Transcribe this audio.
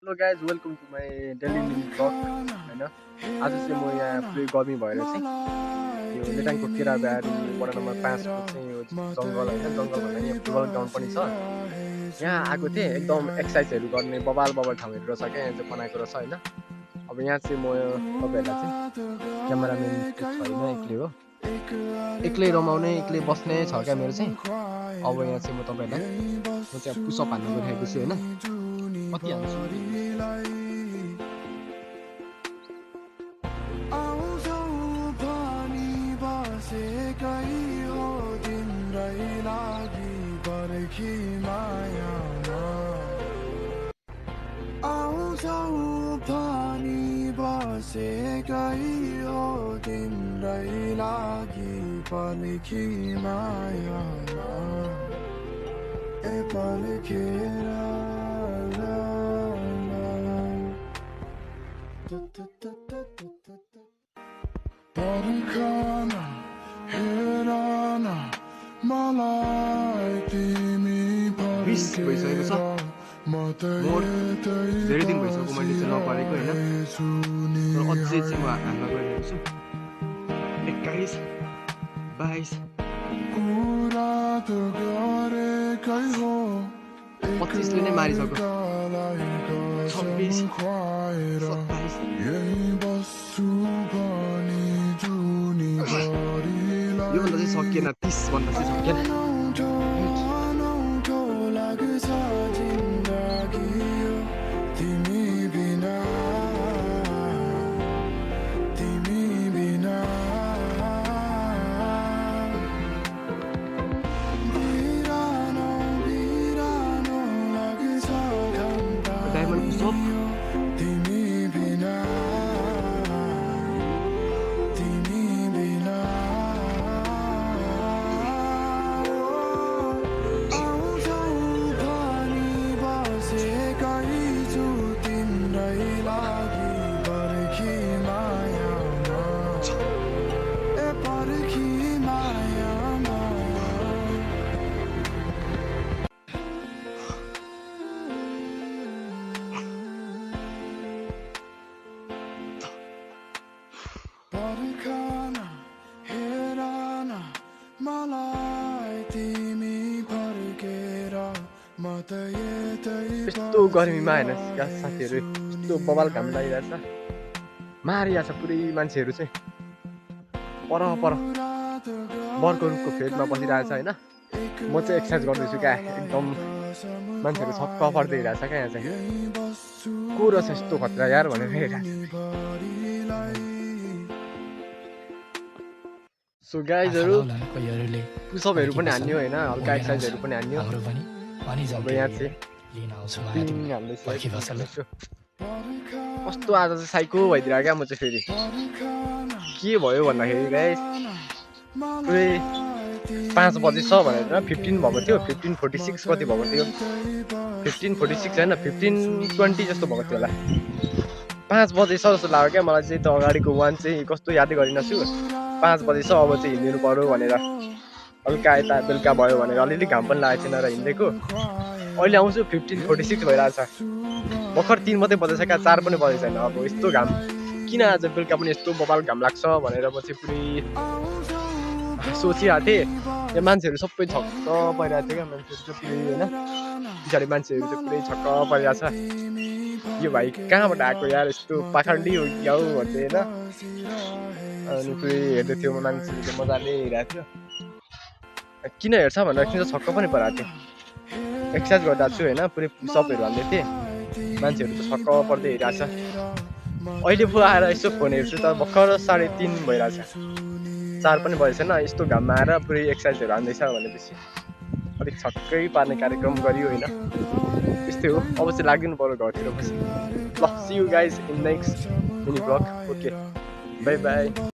hello guys welcome to my daily living blog होइन आज चाहिँ म यहाँ पुरै गर्मी भएर चाहिँ यो नेटाङको केराबारी वडा नम्बर 5 को चाहिँ यो जङ्गल होइन जङ्गल भन्दा यहाँ फुटबल ग्राउन्ड पनि छ यहाँ आएको थिएँ एकदम एक्सर्साइजहरू गर्ने बबाल ठाउँहरू रहेछ क्या यहाँ चाहिँ बनाएको रहेछ होइन अब यहाँ चाहिँ म तपाईँहरूलाई चाहिँ क्यामेराम्यान छैन एक्लै हो एक्लै रमाउने एक्लै बस्ने छ क्या मेरो चाहिँ अब यहाँ चाहिँ म तपाईँहरूलाई म चाहिँ पुसअप हान्नु गइरहेको छु होइन कति हाल्छु भइसकेको छ मोर धेरै दिन भइसक्यो मैले चाहिँ नपरेको होइन र अझै चाहिँ म हान्न गइरहेको छु 21 22 25 ले नै मारिसक्यो 26 27 योभन्दा चाहिँ सकिएन 30 भन्दा चाहिँ सकिएन डायमन्ड पुसअप यस्तो गर्मीमा होइन साथीहरू यस्तो बबाल घाम लागिरहेछ मारिरहेछ पुरै मान्छेहरू चाहिँ पर बरको रुखको फेदमा बसिरहेछ होइन म चाहिँ एक्सर्साइज गर्दैछु क्या एकदम मान्छेहरू छक्क पर्दैरहेछ क्या यहाँ चाहिँ को रहेछ यस्तो खतरा यार भनेर हेरिरहेको सो गाइजहरू पुसअपहरू पनि हान्यो होइन हल्का एक्सर्साइजहरू पनि हान्यो अब यहाँ चाहिँ कस्तो आज चाहिँ साइको भइदिरहेको क्या म चाहिँ फेरि के भयो भन्दाखेरि गाइस पुरै 5 बजे छ भनेर 15 भएको थियो 15:46 कति भएको थियो 15:46 होइन 15:20 जस्तो भएको थियो होला 5 बजे छ जस्तो लाग्यो क्या मलाई चाहिँ त अगाडिको वान चाहिँ कस्तो यादै गरिनछु 5 बजे छ अब चाहिँ हिँडिनु पर्यो भनेर हल्का यता बेलुका भयो भनेर अलिअलि घाम पनि लागेको थिएन र हिँडेको अहिले आउँछु 15:46 भइरहेछ भर्खर 3 मात्रै बजेछ क्या 4 पनि बजेको छैन अब यस्तो घाम किन आज बेलुका पनि यस्तो बबाल घाम लाग्छ भनेर म चाहिँ पुरै सोचिरहेको थिएँ यहाँ मान्छेहरू सबै छक्क परिरहेको थियो क्या मान्छेहरू चाहिँ पुरै होइन पछाडि मान्छेहरू चाहिँ पुरै छक्क परिरहेछ यो भाइ कहाँबाट आएको यार यस्तो पाखण्डी हो कि हो भन्दै होइन अनि पुरै हेर्दै थियो मान्छेहरू चाहिँ मजाले हेरिरहेको थियो किन हेर्छ भनेर किन छक्क पनि परेको थियो एक्सर्साइज गर्दा छु होइन पुरै पुसअपहरू हाल्दै थिएँ मान्छेहरू त छक्क पर्दै हेरिरहेछ अहिले पो आएर यसो फोन हेर्छु त भर्खर 3:30 भइरहेछ 4 पनि बजेको छैन यस्तो घाममा आएर पुरै एक्सर्साइजहरू हान्दैछ भनेपछि अलिक छक्कै पार्ने कार्यक्रम गरियो होइन यस्तै हो अब चाहिँ लागिदिनु पर्यो घरतिर पछि ल see you guys in next mini blog okay bye by